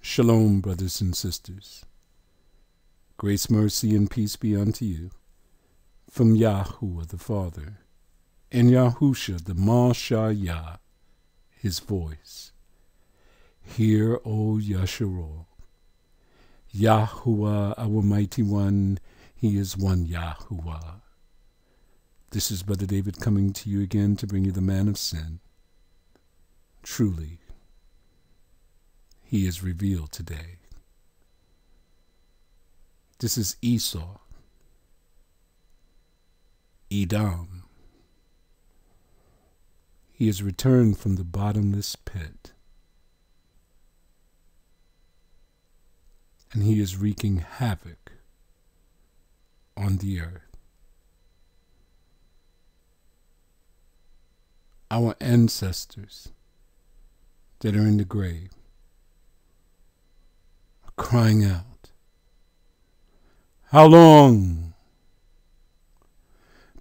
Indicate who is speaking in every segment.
Speaker 1: Shalom, brothers and sisters. Grace, mercy, and peace be unto you from YAHUAH the Father and Yahusha the Mashiach, his voice. Hear, O Yasharal. YAHUAH, our mighty one, he is one YAHUAH. This is Brother David coming to you again to bring you the man of sin. Truly, he is revealed today. This is Esau, Edom. He has returned from the bottomless pit, and he is wreaking havoc on the earth. Our ancestors that are in the grave are crying out, "How long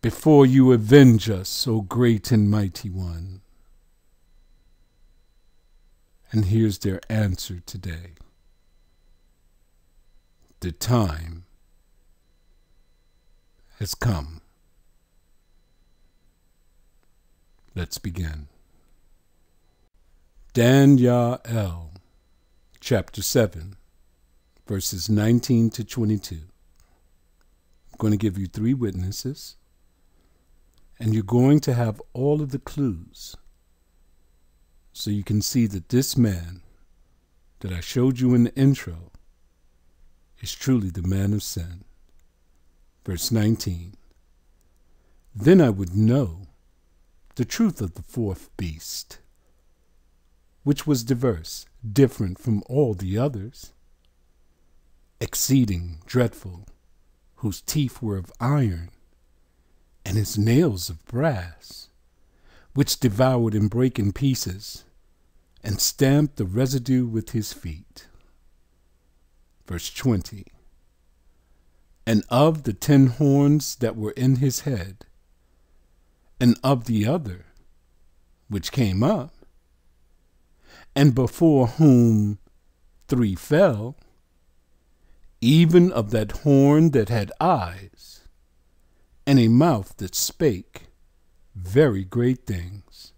Speaker 1: before you avenge us, O great and mighty one?" And here's their answer today. The time has come. Let's begin. Daniel, chapter 7, verses 19 to 22. I'm going to give you 3 witnesses, and you're going to have all of the clues so you can see that this man that I showed you in the intro is truly the man of sin. Verse 19. Then I would know the truth of the 4th beast, which was diverse, different from all the others, exceeding dreadful, whose teeth were of iron, and his nails of brass, which devoured and brake in pieces, and stamped the residue with his feet. Verse 20. And of the 10 horns that were in his head, and of the other which came up, and before whom 3 fell, even of that horn that had eyes, and a mouth that spake very great things,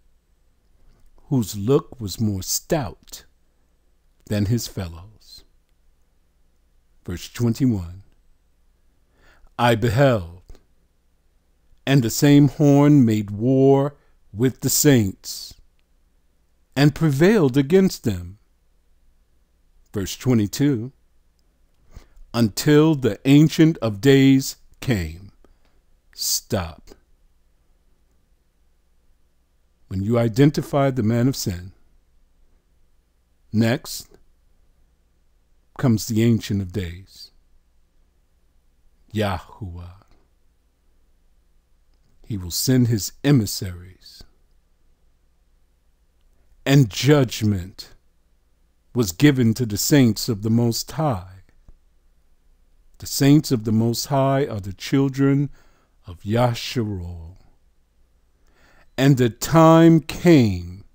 Speaker 1: whose look was more stout than his fellows. Verse 21. I beheld, and the same horn made war with the saints, and prevailed against them. Verse 22. Until the Ancient of Days came. Stop. When you identify the man of sin, next comes the Ancient of Days, YAHUAH. He will send his emissaries, and judgment was given to the saints of the Most High. The saints of the Most High are the children of Yasharal. And the time came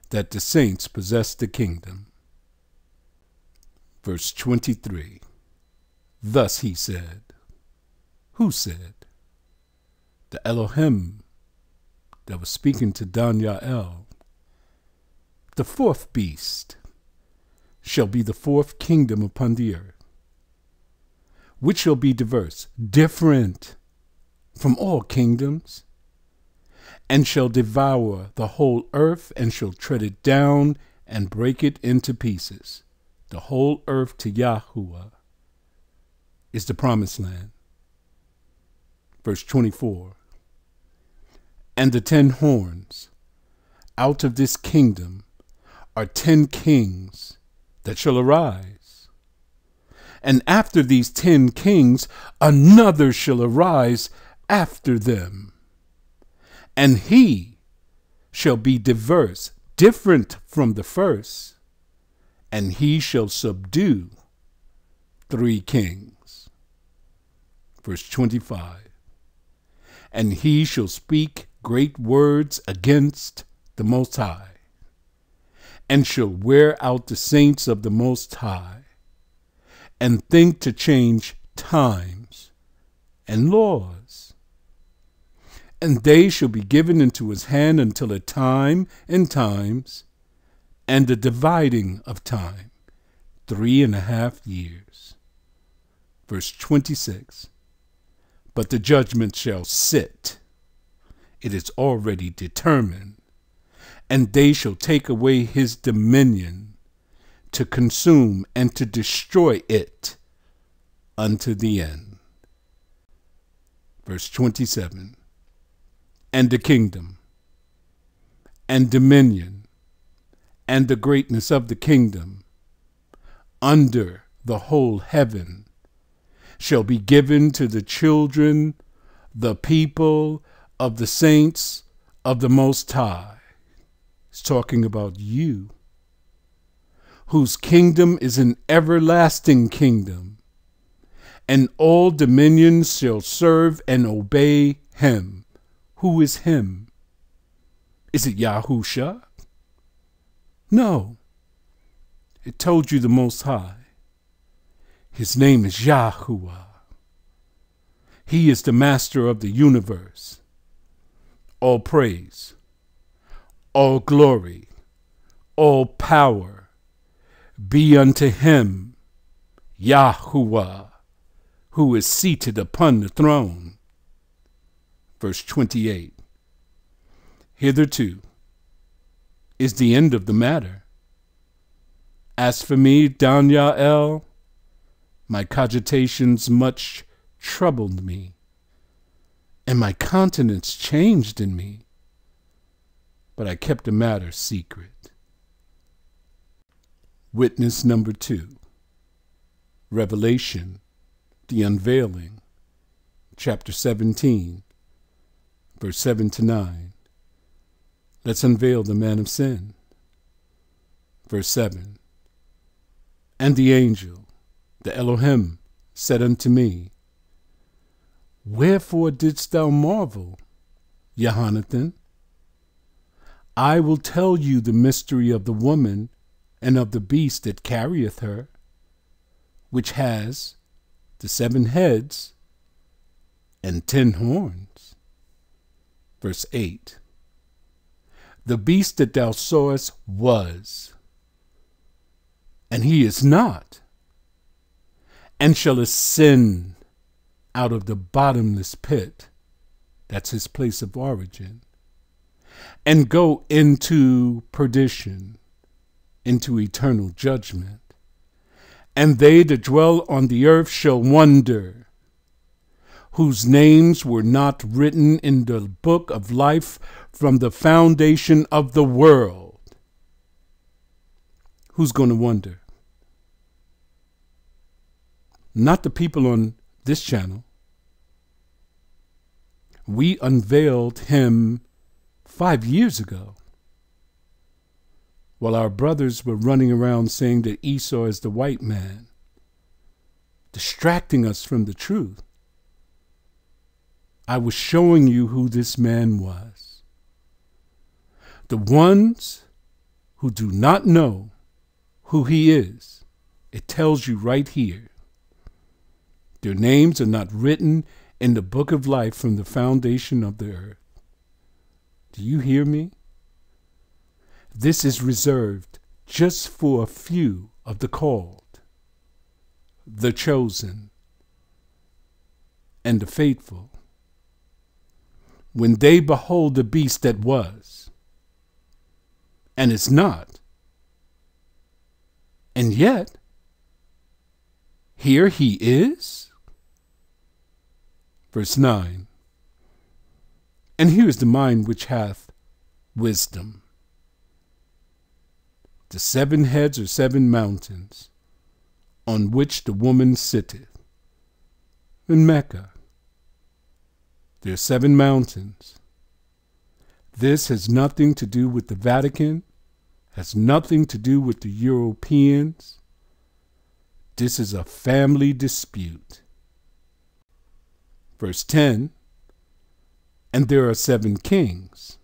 Speaker 1: that the saints possessed the kingdom. Verse 23. Thus he said. Who said? The Elohim that was speaking to Daniel. The 4th beast shall be the 4th kingdom upon the earth, which shall be diverse, different from all kingdoms, and shall devour the whole earth, and shall tread it down and break it into pieces. The whole earth to YAHUAH is the promised land. Verse 24. And the 10 horns out of this kingdom are 10 kings that shall arise. And after these 10 kings, another shall arise after them. And he shall be diverse, different from the first, and he shall subdue 3 kings. Verse 25. And he shall speak great words against the Most High, and shall wear out the saints of the Most High, and think to change times and laws. And they shall be given into his hand until a time and times, and the dividing of time, 3.5 years. Verse 26. But the judgment shall sit. It is already determined. And they shall take away his dominion, to consume and to destroy it unto the end. Verse 27. And the kingdom, and dominion, and the greatness of the kingdom, under the whole heaven, shall be given to the children, the people of the saints of the Most High. It's talking about you, whose kingdom is an everlasting kingdom, and all dominions shall serve and obey him. Who is him? Is it Yahushua? No. It told you the Most High. His name is YAHUAH. He is the master of the universe. All praise, all glory, all power be unto him, YAHUAH, who is seated upon the throne. Verse 28. Hitherto is the end of the matter. As for me, Daniel, my cogitations much troubled me, and my countenance changed in me, but I kept the matter secret. Witness number 2. Revelation, the unveiling, chapter 17, verse 7 to 9. Let's unveil the man of sin. Verse 7. And the angel, the Elohim, said unto me, Wherefore didst thou marvel, Jonathan? I will tell you the mystery of the woman and of the beast that carrieth her, which has the 7 heads and 10 horns. Verse 8. The beast that thou sawest was, and he is not, and shall ascend out of the bottomless pit, that's his place of origin, and go into perdition, into eternal judgment. And they that dwell on the earth shall wonder, whose names were not written in the book of life from the foundation of the world. Who's going to wonder? Not the people on this channel. We unveiled him 5 years ago, while our brothers were running around saying that Esau is the white man, distracting us from the truth. I was showing you who this man was. The ones who do not know who he is, it tells you right here. Their names are not written in the book of life from the foundation of the earth. Do you hear me? This is reserved just for a few of the called, the chosen, and the faithful. When they behold the beast that was, and is not, and yet, here he is. Verse 9. And here is the mind which hath wisdom. The 7 heads are 7 mountains, on which the woman sitteth. In Mecca, there are 7 mountains. This has nothing to do with the Vatican, has nothing to do with the Europeans. This is a family dispute. Verse 10, and there are 7 kings,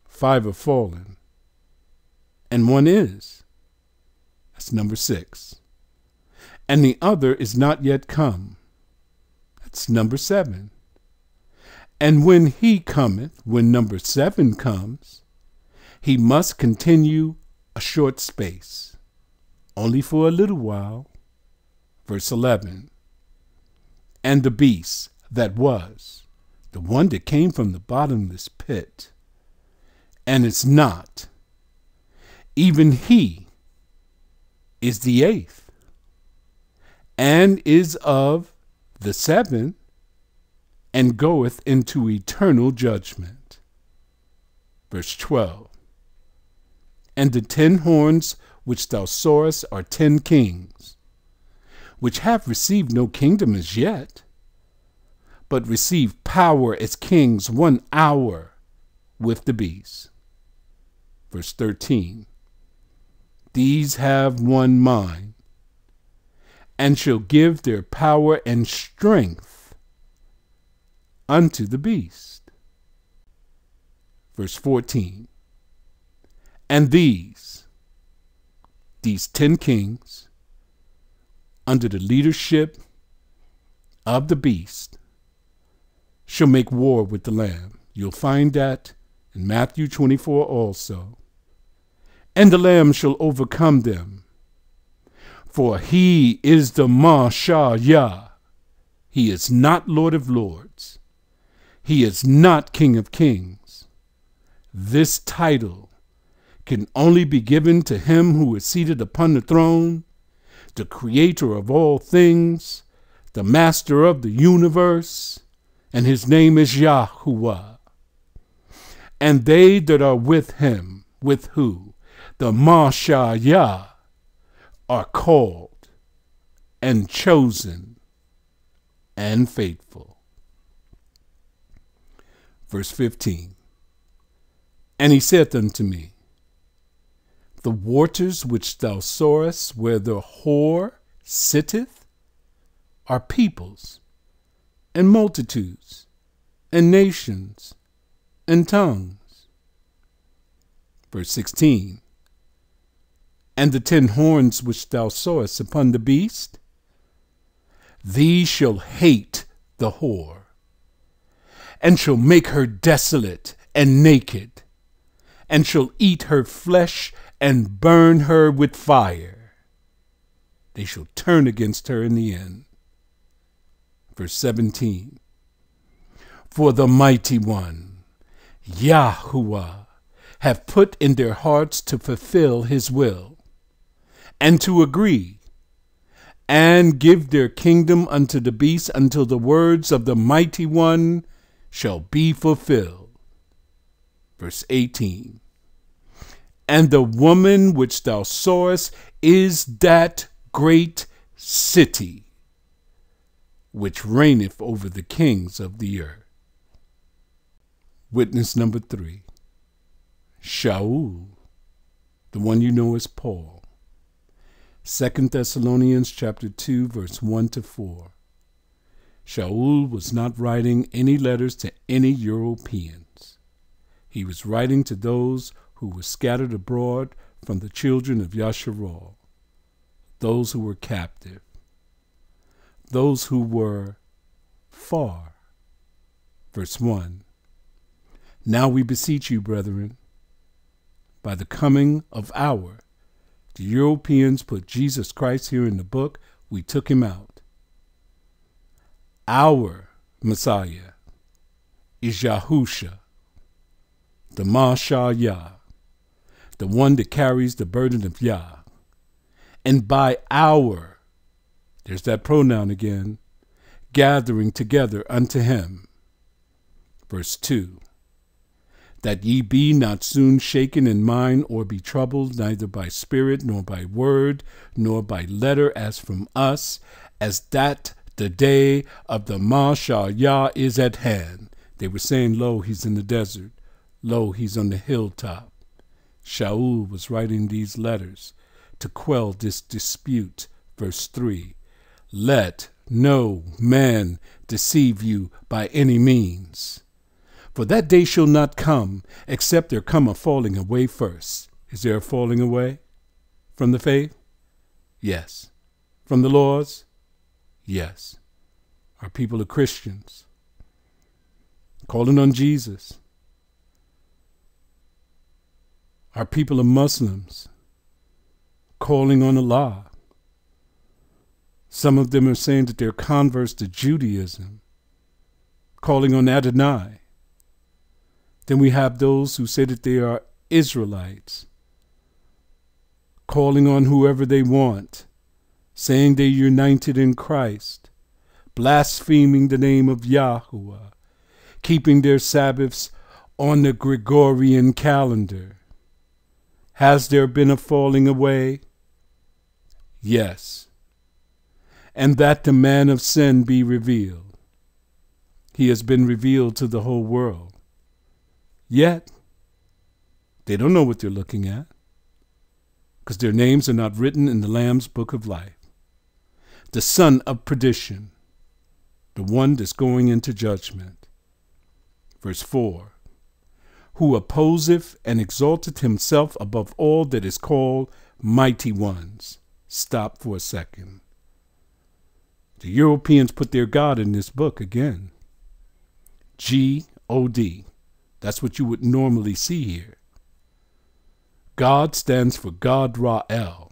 Speaker 1: 5 are fallen, and one is. That's number 6. And the other is not yet come. That's number 7. And when he cometh, when number 7 comes, he must continue a short space, only for a little while. Verse 11. And the beast that was, the one that came from the bottomless pit, and is not, even he is the 8th, and is of the 7, and goeth into eternal judgment. Verse 12. And the 10 horns which thou sawest are 10 kings, which have received no kingdom as yet, but receive power as kings 1 hour with the beast. Verse 13. These have one mind, and shall give their power and strength unto the beast. Verse 14. And these 10 kings, under the leadership of the beast, shall make war with the Lamb. You'll find that in Matthew 24 also. And the Lamb shall overcome them. For he is the YAHUAH. He is not Lord of Lords. He is not King of Kings. This title can only be given to him who is seated upon the throne, the creator of all things, the master of the universe, and his name is YAHUAH. And they that are with him, with who? The YAHUAH, are called and chosen and faithful. Verse 15. And he saith unto me, the waters which thou sawest where the whore sitteth are peoples, and multitudes, and nations, and tongues. Verse 16. And the 10 horns which thou sawest upon the beast, these shall hate the whore, and shall make her desolate and naked, and shall eat her flesh and burn her with fire. They shall turn against her in the end. Verse 17. For the mighty one, YAHUAH, have put in their hearts to fulfill his will, and to agree, and give their kingdom unto the beast until the words of the mighty one shall be fulfilled. Verse 18. And the woman which thou sawest is that great city, which reigneth over the kings of the earth. Witness number 3. Shaul, the one you know as Paul. 2 Thessalonians chapter 2, verse 1 to 4. Shaul was not writing any letters to any Europeans. He was writing to those who were scattered abroad from the children of Yasharal, those who were captive, those who were far. Verse 1. Now we beseech you, brethren, by the coming of the Europeans put Jesus Christ here in the book, we took him out. Our Messiah is Yahushua, the YAHUAH, the one that carries the burden of Yah. And by our, there's that pronoun again, gathering together unto him. Verse 2. That ye be not soon shaken in mind, or be troubled, neither by spirit, nor by word, nor by letter, as from us, as that the day of the YAHUAH is at hand. They were saying, lo, he's in the desert. Lo, he's on the hilltop. Shaul was writing these letters to quell this dispute. Verse 3. Let no man deceive you by any means. For that day shall not come, except there come a falling away first. Is there a falling away from the faith? Yes. From the laws? Yes. Our people are Christians, calling on Jesus. Our people are Muslims, calling on Allah. Some of them are saying that they're converts to Judaism, calling on Adonai. Then we have those who say that they are Israelites, calling on whoever they want, saying they're united in Christ, blaspheming the name of YAHUAH, keeping their Sabbaths on the Gregorian calendar. Has there been a falling away? Yes. And that the man of sin be revealed. He has been revealed to the whole world. Yet, they don't know what they're looking at, because their names are not written in the Lamb's book of life. The son of perdition, the one that's going into judgment. Verse 4, who opposeth and exalteth himself above all that is called mighty ones. Stop for a second. The Europeans put their God in this book again. G-O-D. That's what you would normally see here. God stands for God Ra'el.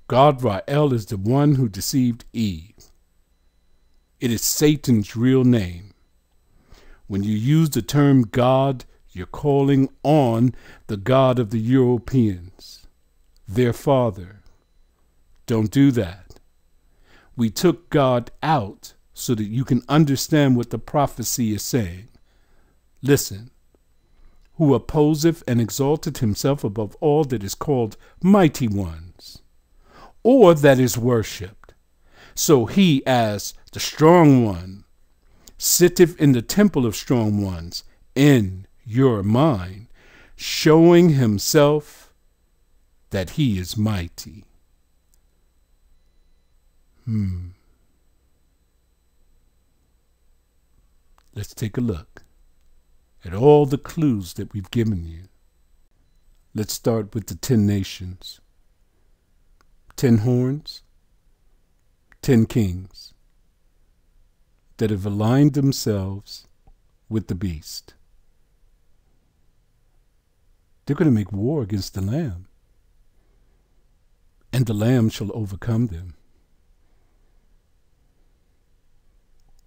Speaker 1: God Ra'el is the one who deceived Eve. It is Satan's real name. When you use the term God, you're calling on the God of the Europeans, their father. Don't do that. We took God out so that you can understand what the prophecy is saying. Listen. Who opposeth and exalteth himself above all that is called mighty ones, or that is worshipped. So he, as the strong one, sitteth in the temple of strong ones, in your mind, showing himself that he is mighty. Let's take a look at all the clues that we've given you. Let's start with the 10 nations. 10 horns, 10 kings that have aligned themselves with the beast. They're going to make war against the Lamb, and the Lamb shall overcome them.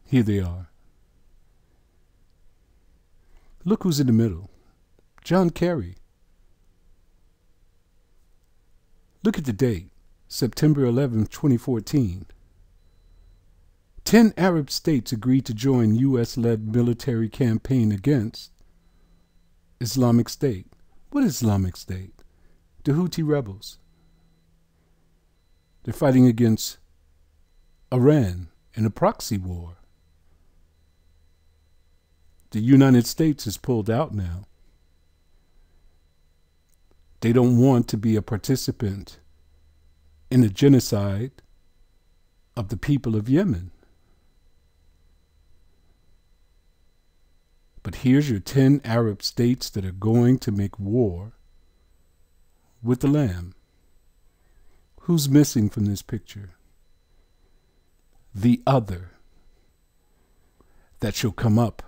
Speaker 1: Here they are. Look who's in the middle. John Kerry. Look at the date, September 11, 2014. 10 Arab states agreed to join U.S.-led military campaign against Islamic State. What is Islamic State? The Houthi rebels. They're fighting against Iran in a proxy war. The United States has pulled out now. They don't want to be a participant in the genocide of the people of Yemen. But here's your 10 Arab states that are going to make war with the Lamb. Who's missing from this picture? The other that shall come up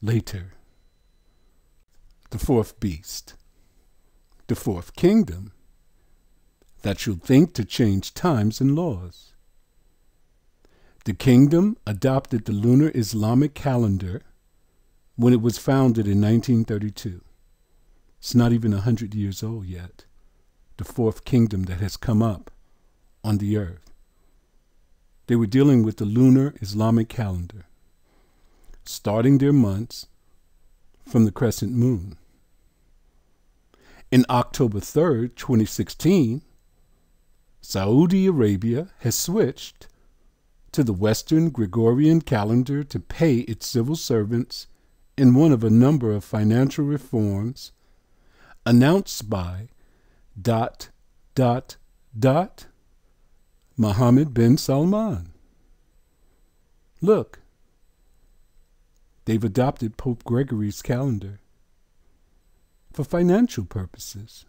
Speaker 1: later. The fourth beast. The fourth kingdom that shall think to change times and laws. The kingdom adopted the lunar Islamic calendar when it was founded in 1932. It's not even 100 years old yet. The fourth kingdom that has come up on the earth. They were dealing with the lunar Islamic calendar, starting their months from the crescent moon. In October 3rd, 2016, Saudi Arabia has switched to the Western Gregorian calendar to pay its civil servants in one of a number of financial reforms announced by ... Mohammed bin Salman. Look, they've adopted Pope Gregory's calendar for financial purposes.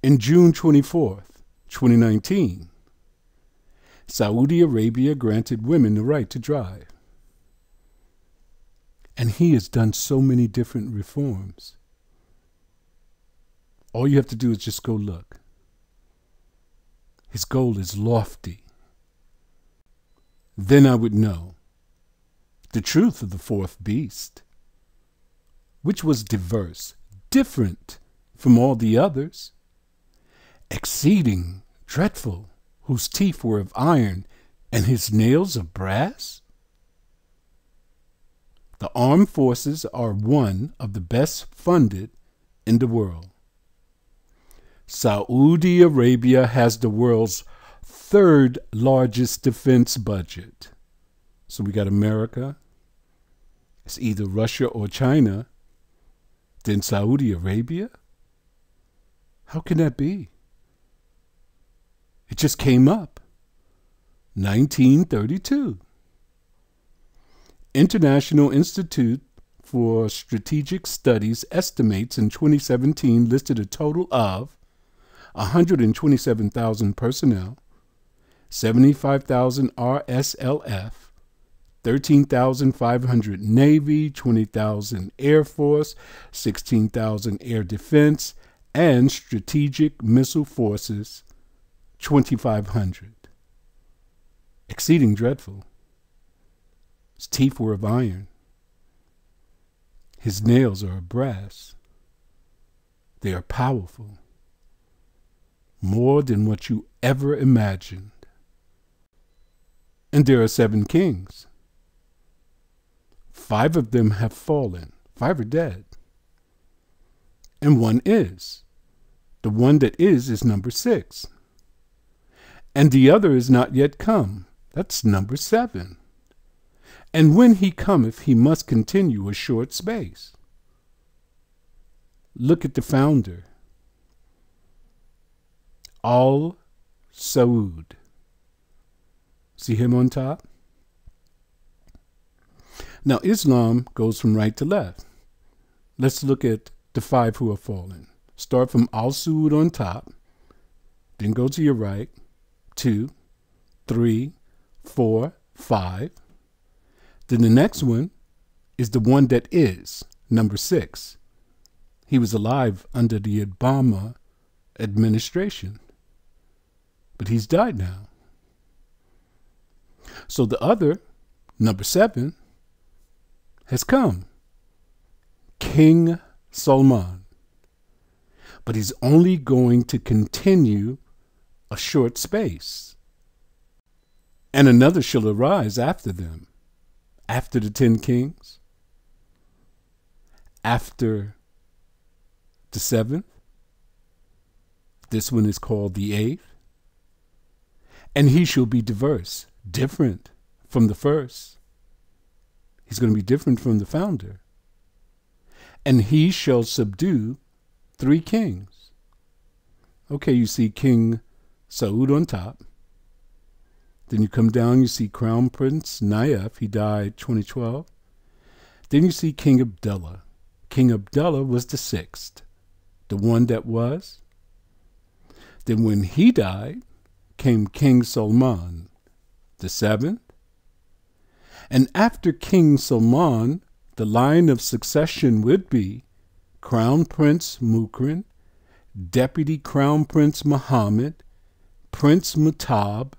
Speaker 1: In June 24th, 2019, Saudi Arabia granted women the right to drive. And he has done so many different reforms. All you have to do is just go look. His goal is lofty. Then I would know the truth of the fourth beast, which was diverse, different from all the others, exceeding dreadful, whose teeth were of iron and his nails of brass. The armed forces are one of the best funded in the world. Saudi Arabia has the world's third largest defense budget. So we got America, it's either Russia or China, then Saudi Arabia? How can that be? It just came up. 1932. International Institute for Strategic Studies estimates in 2017 listed a total of 127,000 personnel, 75,000 RSLF, 13,500 Navy, 20,000 Air Force, 16,000 Air Defense, and Strategic Missile Forces, 2,500. Exceeding dreadful. His teeth were of iron. His nails are of brass. They are powerful. More than what you ever imagined. And there are 7 kings. 5 of them have fallen. 5 are dead. And 1 is. The one that is number 6. And the other is not yet come. That's number 7. And when he cometh, he must continue a short space. Look at the founder. Al Saud. See him on top? Now, Islam goes from right to left. Let's look at the 5 who have fallen. Start from Al Saud on top, then go to your right, 2, 3, 4, 5. Then the next one is the one that is, number 6. He was alive under the Obama administration, but he's died now. So the other, number 7, has come, King Salman. But he's only going to continue a short space. And another shall arise after them, after the 10 kings, after the 7th. This one is called the 8th. And he shall be diverse, different from the first. He's going to be different from the founder. And he shall subdue 3 kings. Okay, you see King Saud on top. Then you come down, you see Crown Prince Nayef. He died 2012. Then you see King Abdullah. King Abdullah was the 6th, the one that was. Then when he died, came King Salman, the 7th. And after King Salman, the line of succession would be Crown Prince Mukrin, Deputy Crown Prince Muhammad, Prince Mutab,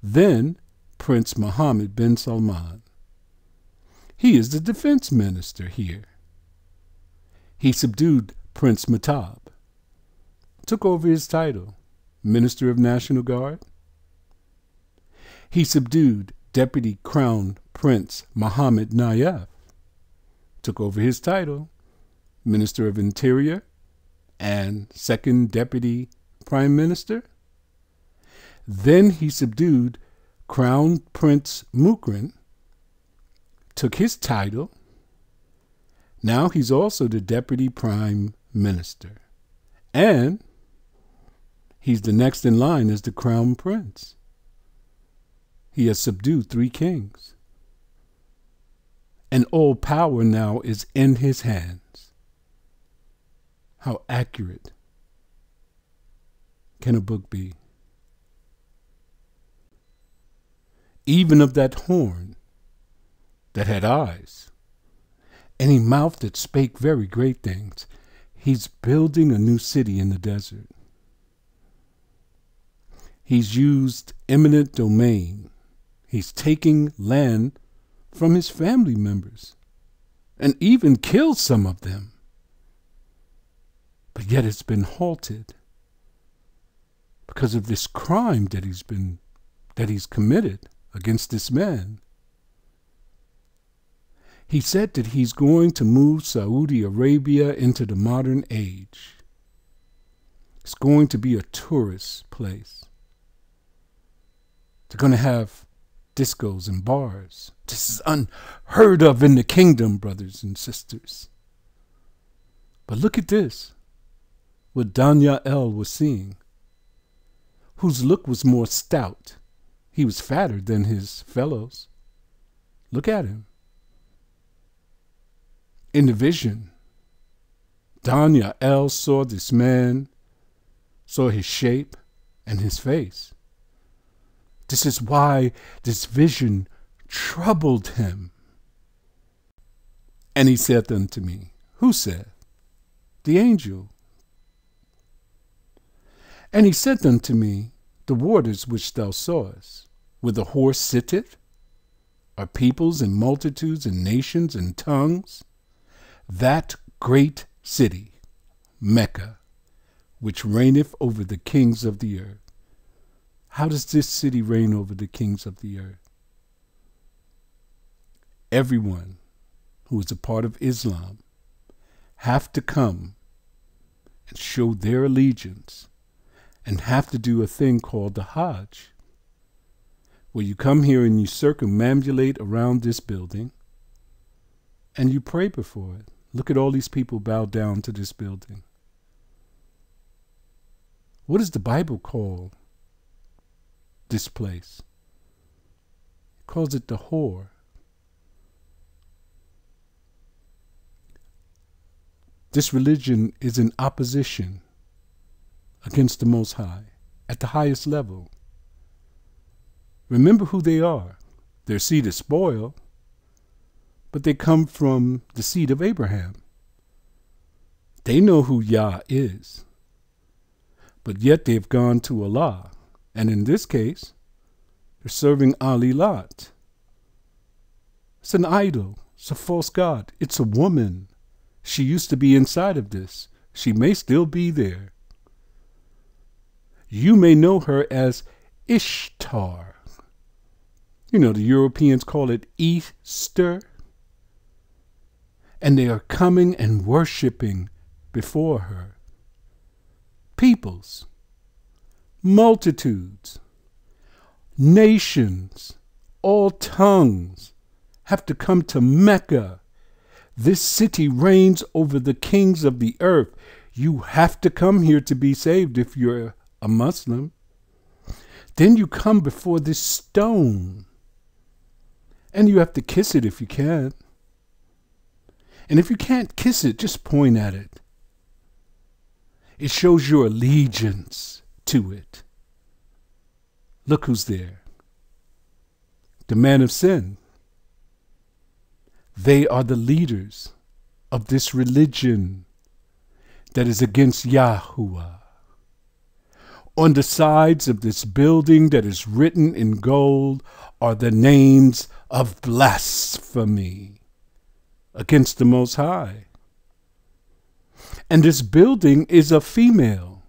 Speaker 1: then Prince Mohammed bin Salman. He is the defense minister here. He subdued Prince Mutab, took over his title, Minister of National Guard. He subdued Deputy Crown Prince Mohammed Nayef, took over his title, Minister of Interior and Second Deputy Prime Minister. Then he subdued Crown Prince Mukrin, took his title. Now he's also the Deputy Prime Minister. And he's the next in line as the Crown Prince. He has subdued 3 kings. And all power now is in his hands. How accurate. can a book be? Even of that horn that had eyes, and a mouth that spake very great things. He's building a new city in the desert. He's used eminent domain. He's taking land from his family members and even killed some of them. But yet it's been halted because of this crime that he's committed against this man. He said that he's going to move Saudi Arabia into the modern age. It's going to be a tourist place. They're going to have discos and bars. This is unheard of in the kingdom, brothers and sisters. But look at this, what Daniel was seeing, whose look was more stout. He was fatter than his fellows. Look at him. In the vision, Daniel saw this man, saw his shape and his face. This is why this vision troubled him. And he said unto me, who said? The angel. And he said unto me, the waters which thou sawest, where the horse sitteth, are peoples and multitudes and nations and tongues. That great city, Mecca, which reigneth over the kings of the earth. How does this city reign over the kings of the earth? Everyone who is a part of Islam have to come and show their allegiance and have to do a thing called the Hajj, where you come here and you circumambulate around this building and you pray before it. Look at all these people bow down to this building. What does the Bible call this place? It calls it the whore. This religion is in opposition against the Most High at the highest level. Remember who they are. Their seed is spoiled, but they come from the seed of Abraham. They know who Yah is, but yet they've gone to Allah, and in this case, they're serving Ali Lot. It's an idol. It's a false god. It's a woman. She used to be inside of this. She may still be there. You may know her as Ishtar. You know, the Europeans call it Easter. And they are coming and worshiping before her. Peoples, multitudes, nations, all tongues have to come to Mecca. This city reigns over the kings of the earth. You have to come here to be saved if you're a Muslim. Then you come before this stone. And you have to kiss it if you can. And if you can't kiss it, just point at it. It shows your allegiance to it. Look who's there. The man of sin. They are the leaders of this religion that is against YAHUAH. On the sides of this building that is written in gold are the names of blasphemy against the Most High. And this building is a female.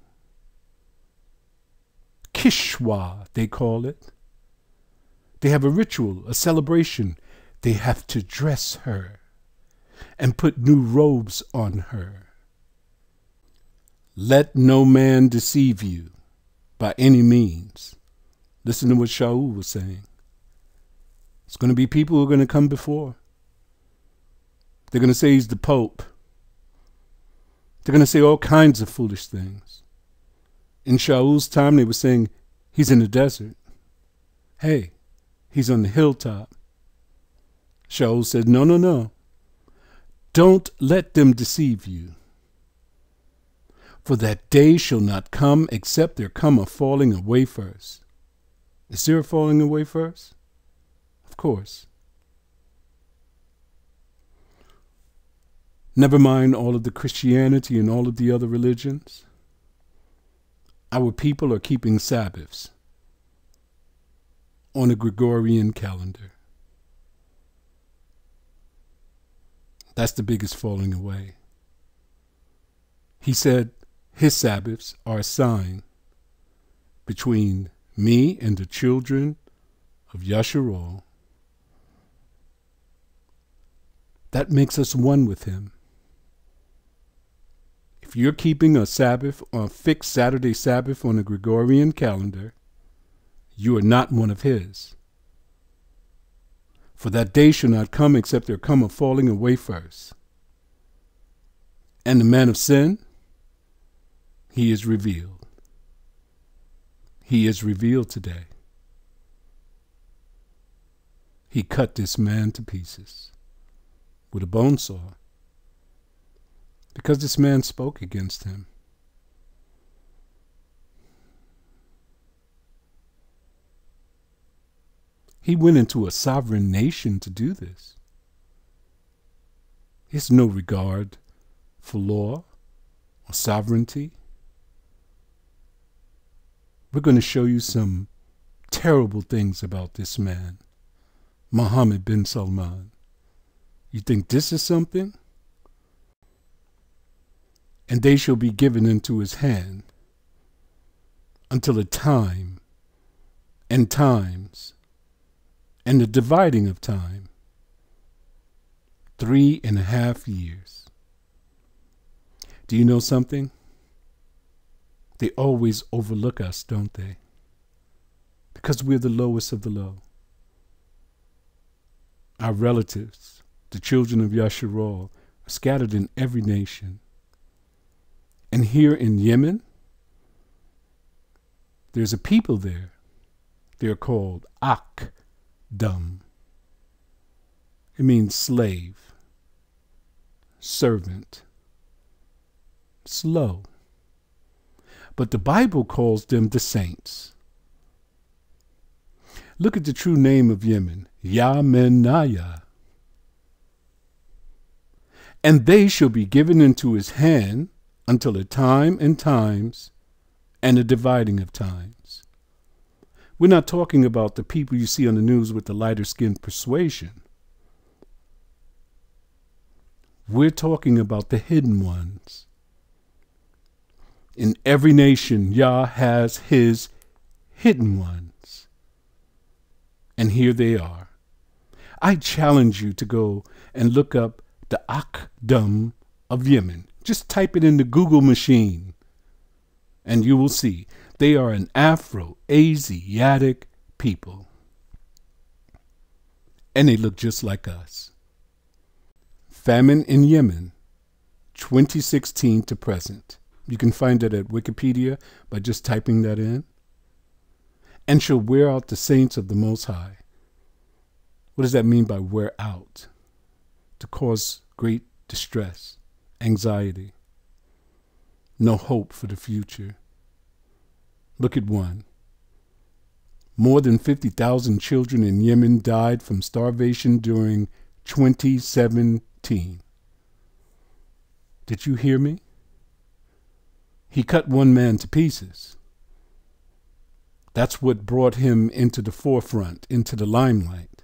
Speaker 1: Kishwa, they call it. They have a ritual, a celebration. They have to dress her and put new robes on her. Let no man deceive you by any means. Listen to what YAHUAH was saying. It's going to be people who are going to come before. They're going to say he's the Pope. They're going to say all kinds of foolish things. In YAHUAH's time, they were saying he's in the desert. Hey, he's on the hilltop. YAHUAH said, no, no, no. Don't let them deceive you. For that day shall not come except there come a falling away first. Is there a falling away first? Of course. Never mind all of the Christianity and all of the other religions. Our people are keeping Sabbaths on a Gregorian calendar. That's the biggest falling away. He said his Sabbaths are a sign between me and the children of YAHUAH. That makes us one with him. If you're keeping a Sabbath, a fixed Saturday Sabbath on a Gregorian calendar, you are not one of his. For that day shall not come except there come a falling away first. And the man of sin, he is revealed. He is revealed today. He cut this man to pieces with a bone saw because this man spoke against him. He went into a sovereign nation to do this. He has no regard for law or sovereignty. We're going to show you some terrible things about this man, Mohammed bin Salman. You think this is something? And they shall be given into his hand until a time and times and the dividing of time, 3.5 years. Do you know something? They always overlook us, don't they? Because we're the lowest of the low. Our relatives, the children of YAHUAH, are scattered in every nation. And here in Yemen, there's a people there. They're called Akdam. It means slave, servant, slow. But the Bible calls them the saints. Look at the true name of Yemen, Yamenaya. And they shall be given into his hand until a time and times and a dividing of times. We're not talking about the people you see on the news with the lighter skin persuasion. We're talking about the hidden ones. In every nation, Yah has his hidden ones. And here they are. I challenge you to go and look up the Akdam of Yemen. Just type it in the Google machine, and you will see they are an Afro-Asiatic people. And they look just like us. Famine in Yemen, 2016 to present. You can find it at Wikipedia by just typing that in. And shall wear out the saints of the Most High. What does that mean by wear out? To cause great distress, anxiety, no hope for the future. Look at one. More than 50,000 children in Yemen died from starvation during 2017. Did you hear me? He cut one man to pieces. That's what brought him into the forefront, into the limelight.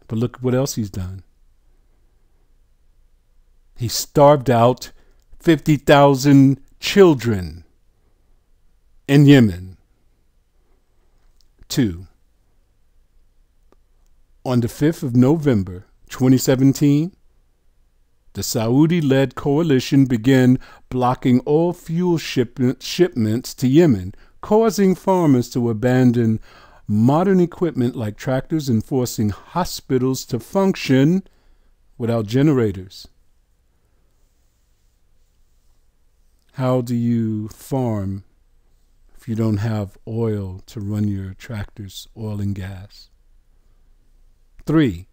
Speaker 1: But look what else he's done. He starved out 50,000 children in Yemen. 2. On the 5th of November, 2017, the Saudi-led coalition began blocking all fuel shipments to Yemen, causing farmers to abandon modern equipment like tractors and forcing hospitals to function without generators. How do you farm if you don't have oil to run your tractors, oil and gas? 3.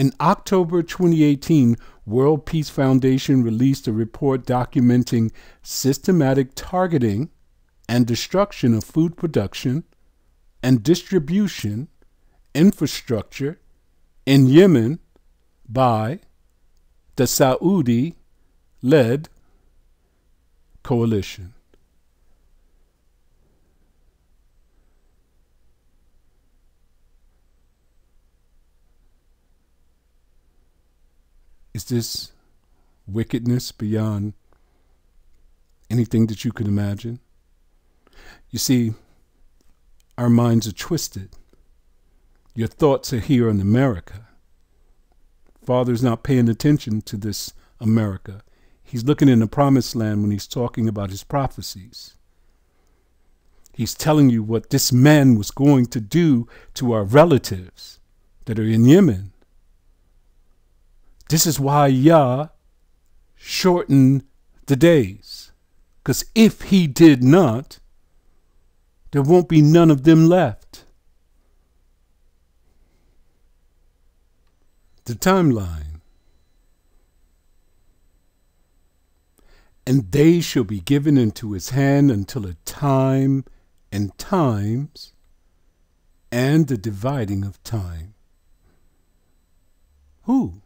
Speaker 1: In October 2018, World Peace Foundation released a report documenting systematic targeting and destruction of food production and distribution infrastructure in Yemen by the Saudi-led coalition. Is this wickedness beyond anything that you could imagine? You see, our minds are twisted. Your thoughts are here in America. Father's not paying attention to this America. He's looking in the promised land when he's talking about his prophecies. He's telling you what this man was going to do to our relatives that are in Yemen. This is why Yah shortened the days. Because if he did not, there won't be none of them left. The timeline. And they shall be given into his hand until a time and times and the dividing of time. Who?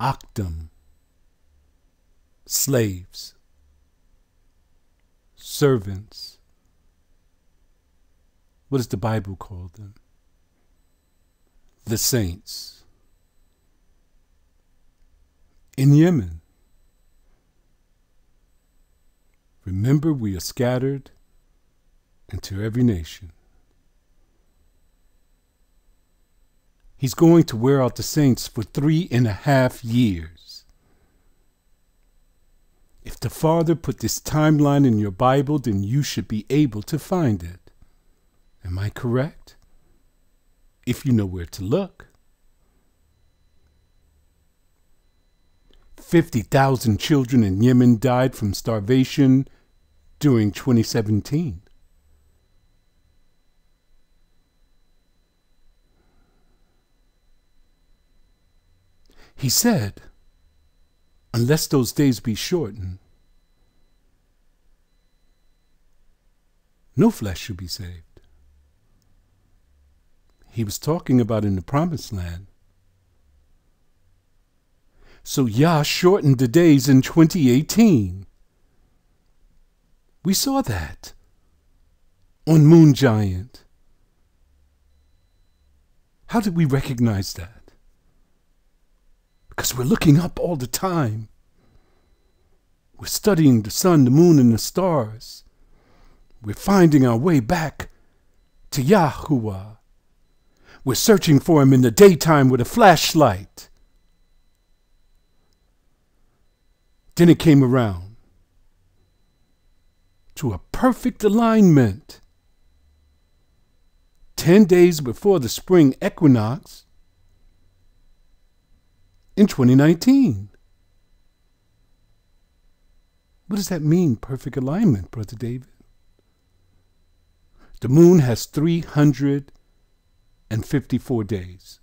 Speaker 1: Octum, slaves, servants. What does the Bible call them? The saints. In Yemen. Remember, we are scattered into every nation. He's going to wear out the saints for 3.5 years. If the Father put this timeline in your Bible, then you should be able to find it. Am I correct? If you know where to look. 50,000 children in Yemen died from starvation during 2017. He said, unless those days be shortened, no flesh shall be saved. He was talking about in the promised land. So Yah shortened the days in 2018. We saw that on Moon Giant. How did we recognize that? Because we're looking up all the time. We're studying the sun, the moon, and the stars. We're finding our way back to YAHUAH. We're searching for him in the daytime with a flashlight. Then it came around to a perfect alignment. 10 days before the spring equinox in 2019. What does that mean, perfect alignment, Brother David? The moon has 354 days.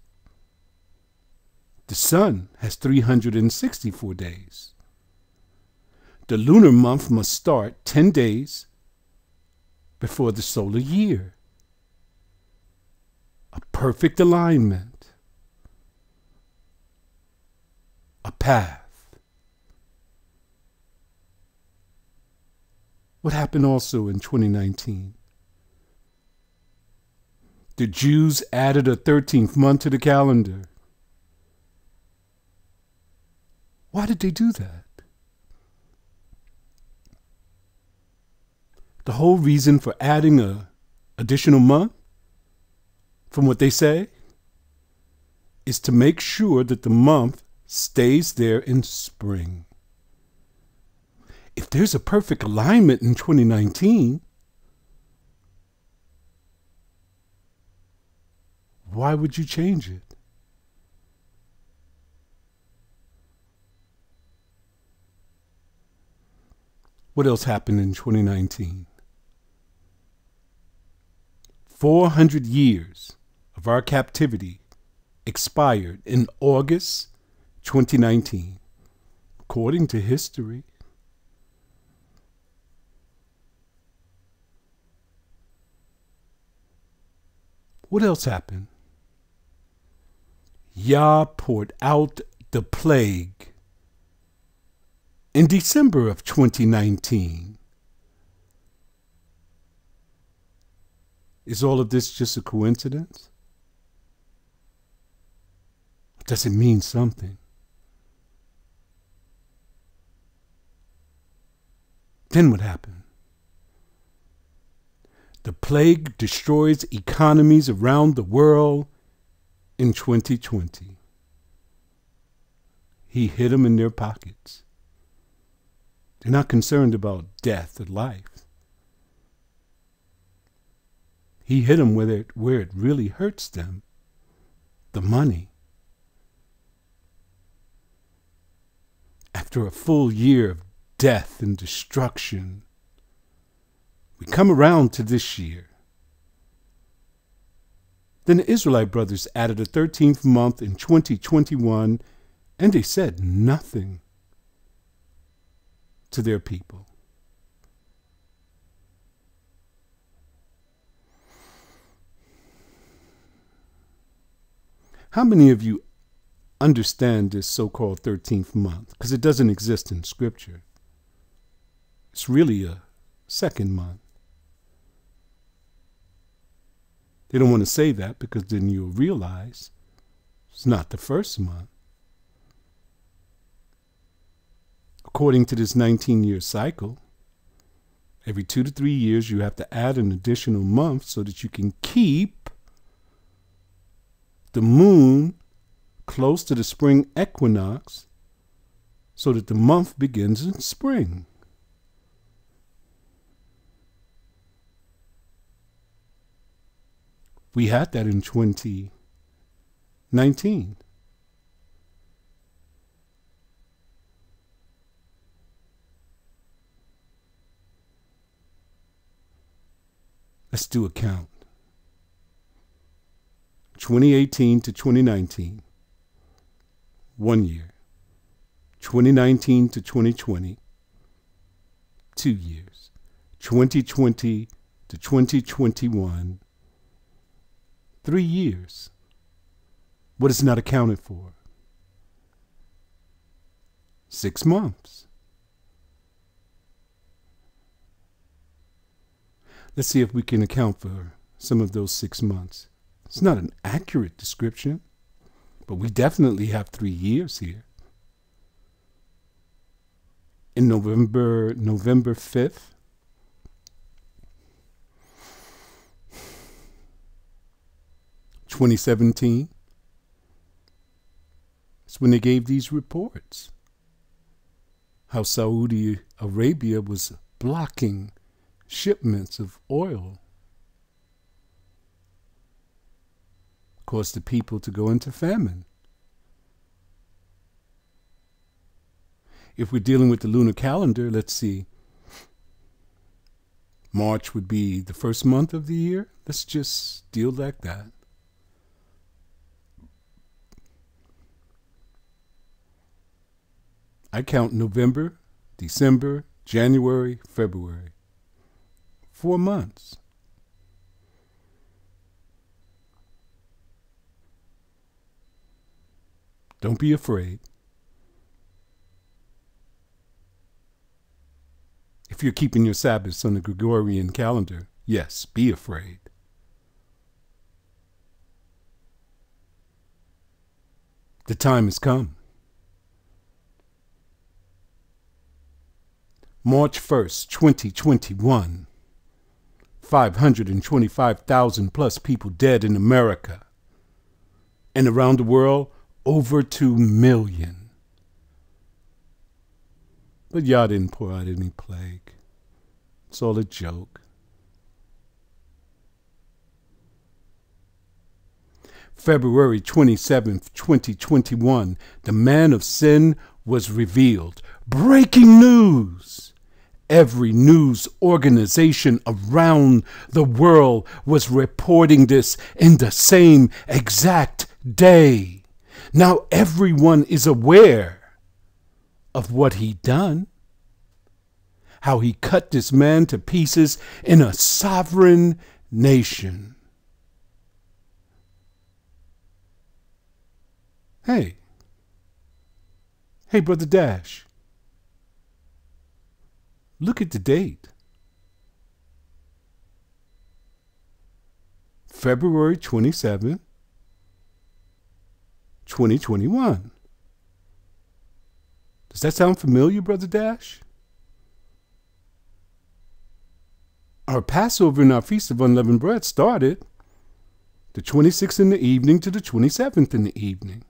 Speaker 1: The sun has 364 days. The lunar month must start 10 days before the solar year. A perfect alignment. A path. What happened also in 2019? The Jews added a 13th month to the calendar. Why did they do that? The whole reason for adding an additional month, from what they say, is to make sure that the month stays there in spring. If there's a perfect alignment in 2019, why would you change it? What else happened in 2019? 400 years of our captivity expired in August 2019, according to history. What else happened? Yah poured out the plague in December of 2019. Is all of this just a coincidence? Does it mean something? Then what happened? The plague destroys economies around the world in 2020. He hit them in their pockets. They're not concerned about death or life. He hit them where it really hurts them, the money. After a full year of death and destruction, we come around to this year. Then the Israelite brothers added a 13th month in 2021, and they said nothing to their people. How many of you understand this so-called 13th month? Because it doesn't exist in Scripture. It's really a second month. They don't want to say that because then you'll realize it's not the first month. According to this 19-year cycle, every 2 to 3 years you have to add an additional month so that you can keep the moon close to the spring equinox so that the month begins in spring. We had that in 2019. Let's do a count. 2018 to 2019, 1 year. 2019 to 2020, 2 years. 2020 to 2021, 3 years. What is not accounted for? 6 months. Let's see if we can account for some of those 6 months. It's not an accurate description, but we definitely have 3 years here. In November 5th, (2017), it's when they gave these reports. How Saudi Arabia was blocking shipments of oil. Caused the people to go into famine. If we're dealing with the lunar calendar, let's see. March would be the first month of the year. Let's just deal like that. I count November, December, January, February. 4 months. Don't be afraid. If you're keeping your Sabbaths on the Gregorian calendar, yes, be afraid. The time has come. March 1st, 2021. 525,000 plus people dead in America. And around the world, over 2 million. But Yah didn't pour out any plague. It's all a joke. February 27th, 2021, the man of sin was revealed. Breaking news! Every news organization around the world was reporting this in the same exact day. Now everyone is aware of what he done. How he cut this man to pieces in a sovereign nation. Hey, Brother Dash, look at the date. February 27, 2021. Does that sound familiar, Brother Dash? Our Passover and our Feast of Unleavened Bread started the 26th in the evening to the 27th in the evening,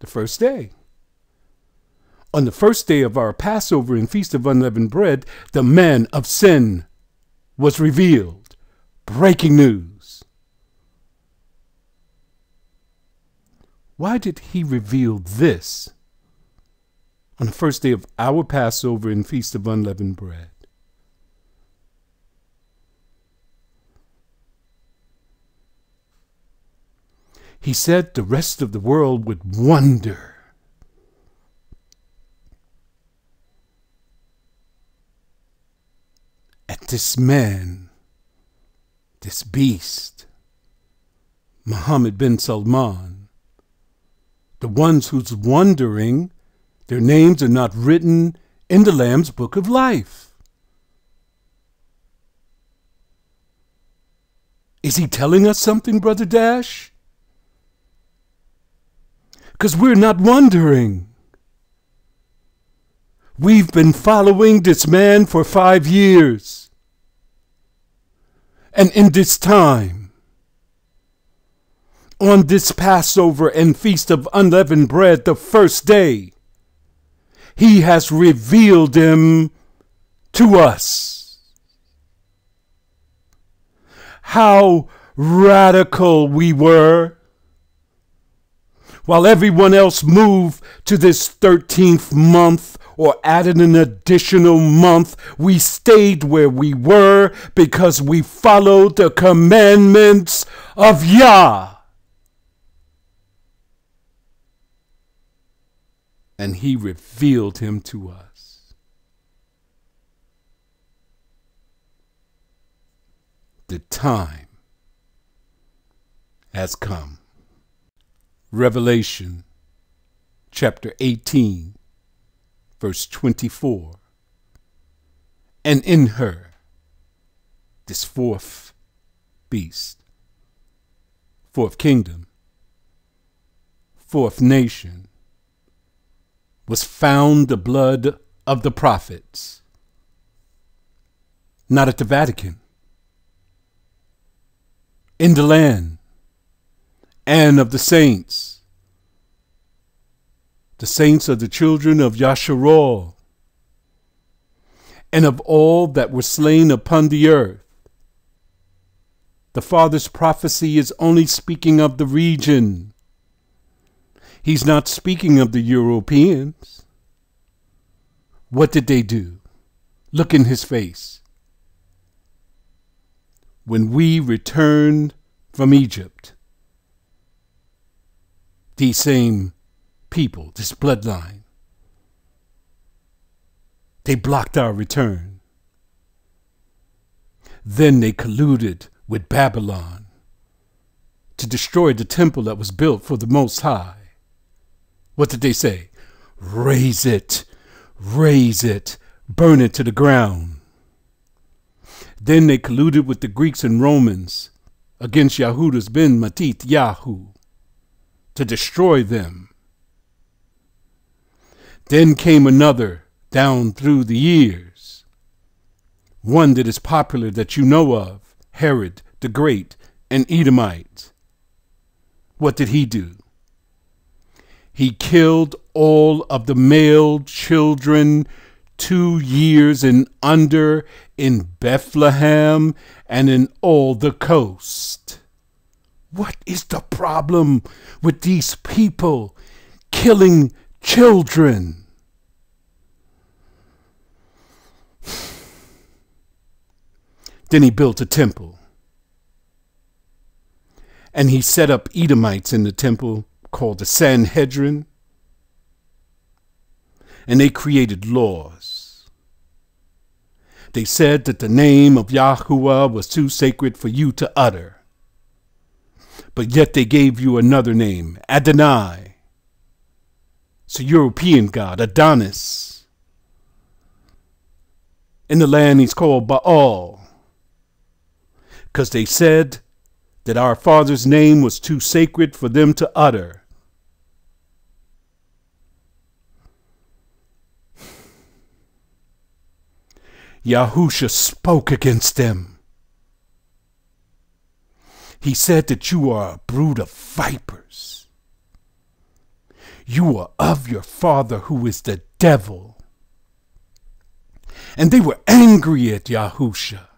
Speaker 1: the first day. On the first day of our Passover and Feast of Unleavened Bread, the man of sin was revealed. Breaking news. Why did he reveal this on the first day of our Passover and Feast of Unleavened Bread? He said the rest of the world would wonder at this man, this beast, Mohammed bin Salman, the ones who's wondering their names are not written in the Lamb's Book of Life. Is he telling us something, Brother Dash? Because we're not wondering. We've been following this man for 5 years. And in this time, on this Passover and Feast of Unleavened Bread, the first day, he has revealed him to us. How radical we were. While everyone else moved to this 13th month or added an additional month, we stayed where we were because we followed the commandments of Yah. And he revealed him to us. The time has come. Revelation chapter 18, verse 24. And in her, this fourth beast, fourth kingdom, fourth nation, was found the blood of the prophets, not at the Vatican, in the land, and of the saints of the children of YAHUAH, and of all that were slain upon the earth. The Father's prophecy is only speaking of the region. He's not speaking of the Europeans. What did they do? Look in his face. When we returned from Egypt, these same people, this bloodline, they blocked our return. Then they colluded with Babylon to destroy the temple that was built for the Most High. What did they say? Raise it, burn it to the ground. Then they colluded with the Greeks and Romans against Yahudas ben Matit Yahu to destroy them. Then came another down through the years, one that is popular that you know of, Herod the Great, an Edomite. What did he do? He killed all of the male children 2 years and under in Bethlehem and in all the coast. What is the problem with these people killing children? Then he built a temple. And he set up Edomites in the temple called the Sanhedrin. And they created laws. They said that the name of YAHUAH was too sacred for you to utter. But yet they gave you another name, Adonai. It's a European god, Adonis. In the land he's called Baal, because they said that our father's name was too sacred for them to utter. Yahushua spoke against them. He said that you are a brood of vipers. You are of your father who is the devil. And they were angry at Yahushua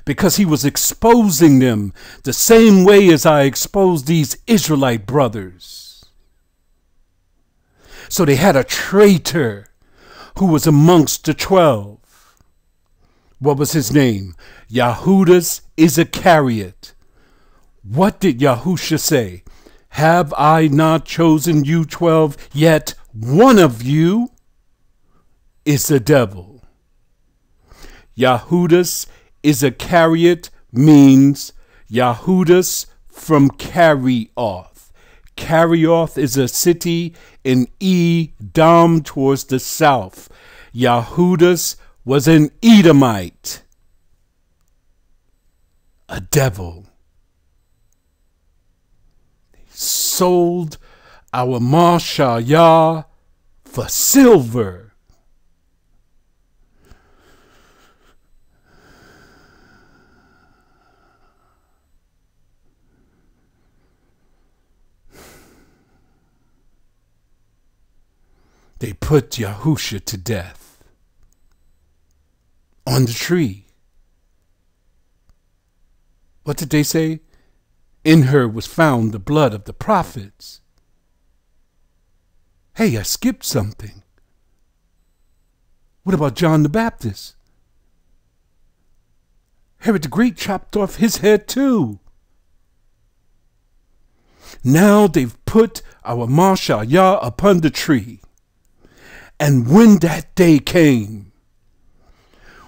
Speaker 1: because he was exposing them the same way as I exposed these Israelite brothers. So they had a traitor who was amongst the 12. What was his name? Yahudas Iscariot. What did Yahushua say? Have I not chosen you 12, yet one of you is the devil. Yahudas Iscariot means Yahudas from Carioth. Carioth is a city in Edom towards the south. Yahudas was an Edomite, a devil. They sold our Mashayah for silver. They put Yahushua to death on the tree. What did they say? In her was found the blood of the prophets. Hey, I skipped something. What about John the Baptist? Herod the Great chopped off his head too. Now they've put our Mashayah upon the tree. And when that day came,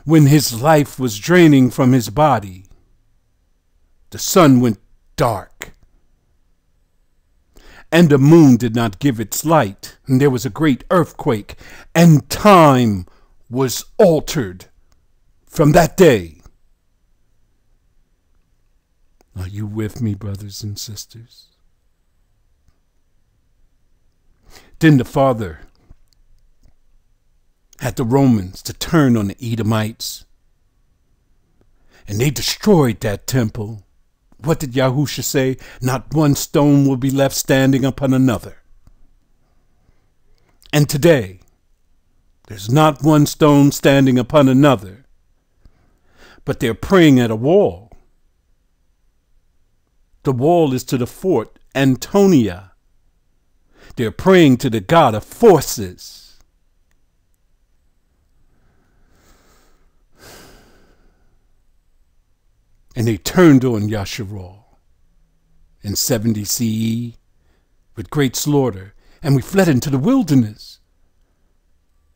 Speaker 1: when his life was draining from his body, the sun went dark, and the moon did not give its light, and there was a great earthquake, and time was altered from that day. Are you with me, brothers and sisters? Then the Father had the Romans to turn on the Edomites, and they destroyed that temple. What did Yahushua say? Not one stone will be left standing upon another. And today, there's not one stone standing upon another, but they're praying at a wall. The wall is to the fort Antonia. They're praying to the God of forces. And they turned on Yasharal in 70 CE with great slaughter, and we fled into the wilderness,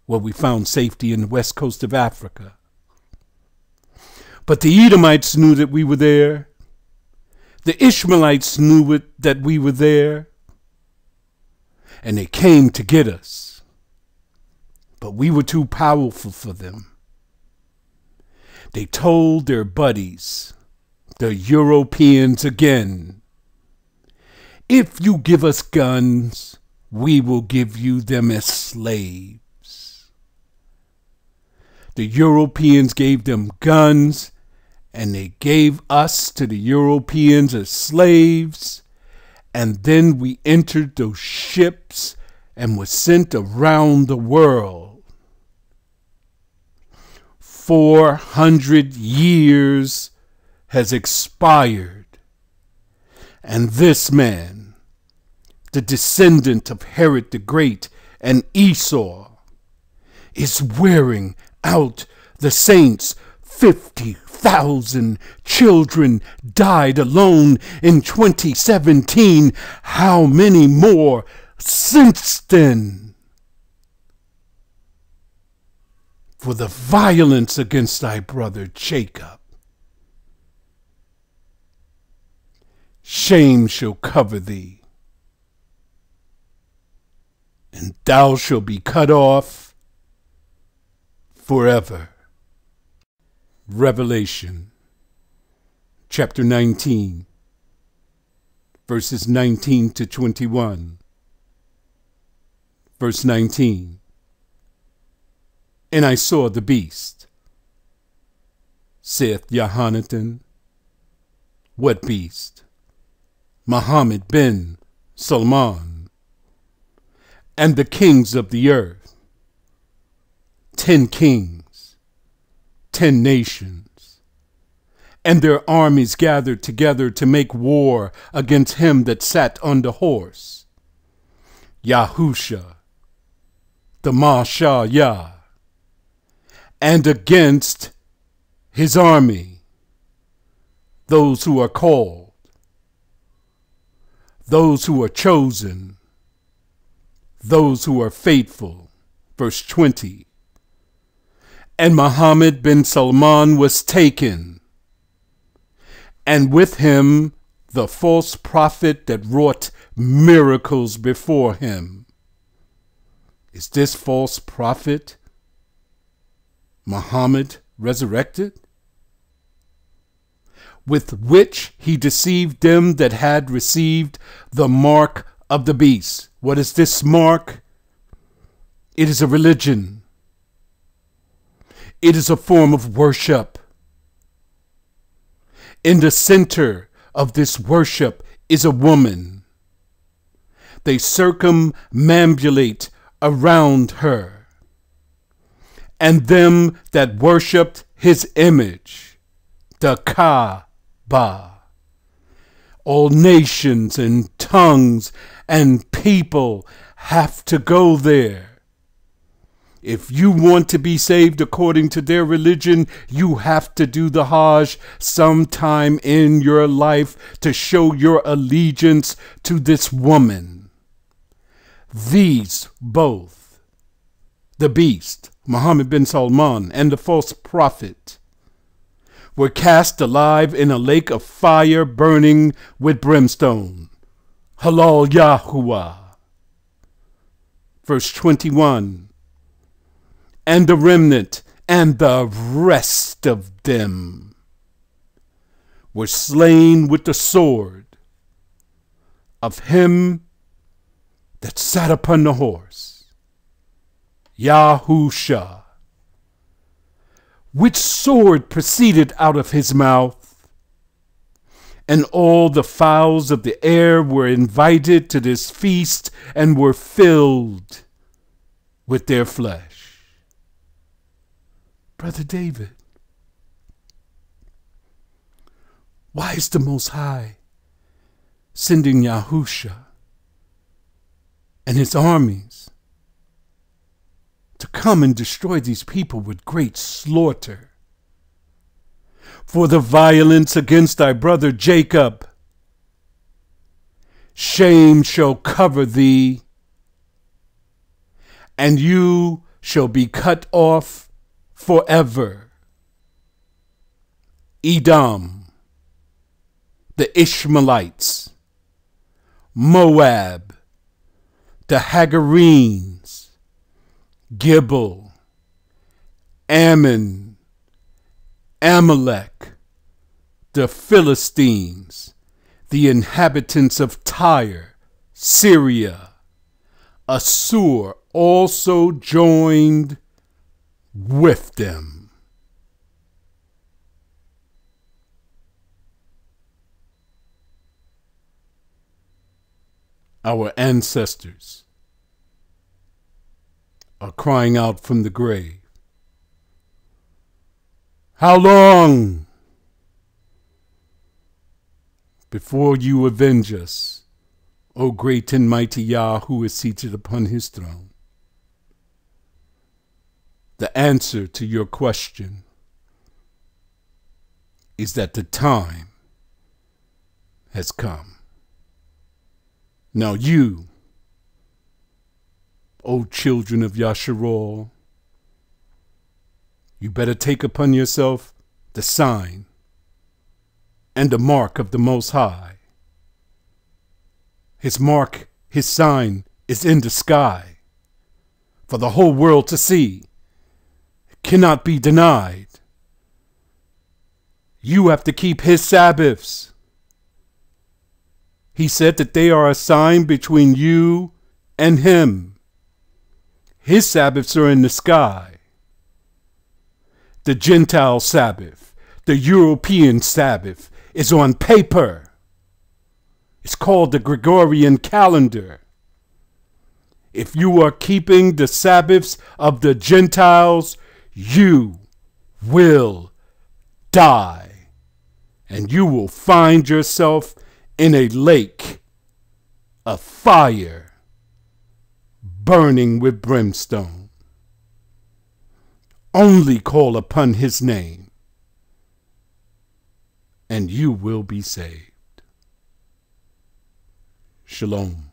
Speaker 1: where we found safety in the west coast of Africa. But the Edomites knew that we were there. The Ishmaelites knew that we were there, and they came to get us. But we were too powerful for them. They told their buddies, the Europeans again, if you give us guns, we will give you them as slaves. The Europeans gave them guns, and they gave us to the Europeans as slaves, and then we entered those ships and were sent around the world. 400 years has expired, and this man, the descendant of Herod the Great and Esau, is wearing out the saints 50,000 children died alone in 2017. How many more since then? For the violence against thy brother Jacob, shame shall cover thee, and thou shalt be cut off forever. Revelation chapter 19, verses 19 to 21. Verse 19. And I saw the beast, saith Yohanan. What beast? Muhammad bin Salman, and the kings of the earth, 10 kings, 10 nations, and their armies gathered together to make war against him that sat on the horse, YAHUAH, the Mashah, and against his army, those who are called, those who are chosen, those who are faithful. Verse 20. And Muhammad bin Salman was taken, and with him the false prophet that wrought miracles before him. Is this false prophet Muhammad resurrected? With which he deceived them that had received the mark of the beast. What is this mark? It is a religion. It is a form of worship. In the center of this worship is a woman. They circumambulate around her, and them that worshipped his image, the Kaaba. All nations and tongues and people have to go there. If you want to be saved according to their religion, you have to do the Hajj sometime in your life to show your allegiance to this woman. These both, the beast, Muhammad bin Salman, and the false prophet, were cast alive in a lake of fire burning with brimstone. Halal YAHUAH. Verse 21. And the remnant and the rest of them were slain with the sword of him that sat upon the horse, YAHUAH, which sword proceeded out of his mouth, and all the fowls of the air were invited to this feast and were filled with their flesh. Brother David, why is the Most High sending YAHUAH and his armies to come and destroy these people with great slaughter? For the violence against thy brother Jacob, shame shall cover thee, and you shall be cut off forever. Edom, the Ishmaelites, Moab, the Hagarenes, Gibel, Ammon, Amalek, the Philistines, the inhabitants of Tyre, Syria, Assur also joined with them. Our ancestors are crying out from the grave. How long before you avenge us, O great and mighty Yah, who is seated upon his throne? The answer to your question is that the time has come. Now you, O children of YAHUAH, you better take upon yourself the sign and the mark of the Most High. His mark, his sign is in the sky for the whole world to see. It cannot be denied. You have to keep his Sabbaths. He said that they are a sign between you and him. His Sabbaths are in the sky. The Gentile Sabbath, the European Sabbath, is on paper. It's called the Gregorian calendar. If you are keeping the Sabbaths of the Gentiles, you will die, and you will find yourself in a lake of fire burning with brimstone. Only call upon his name, and you will be saved. Shalom.